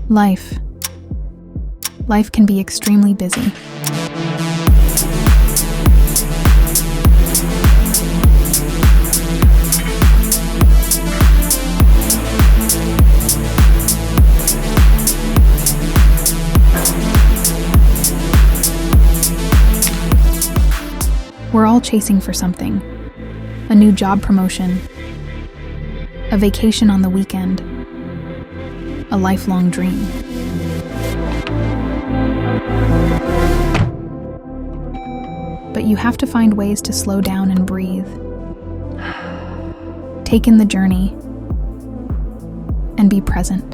Life can be extremely busy. We're all chasing for something. A new job promotion, a vacation on the weekend, a lifelong dream. But you have to find ways to slow down and breathe. Take in the journey and be present.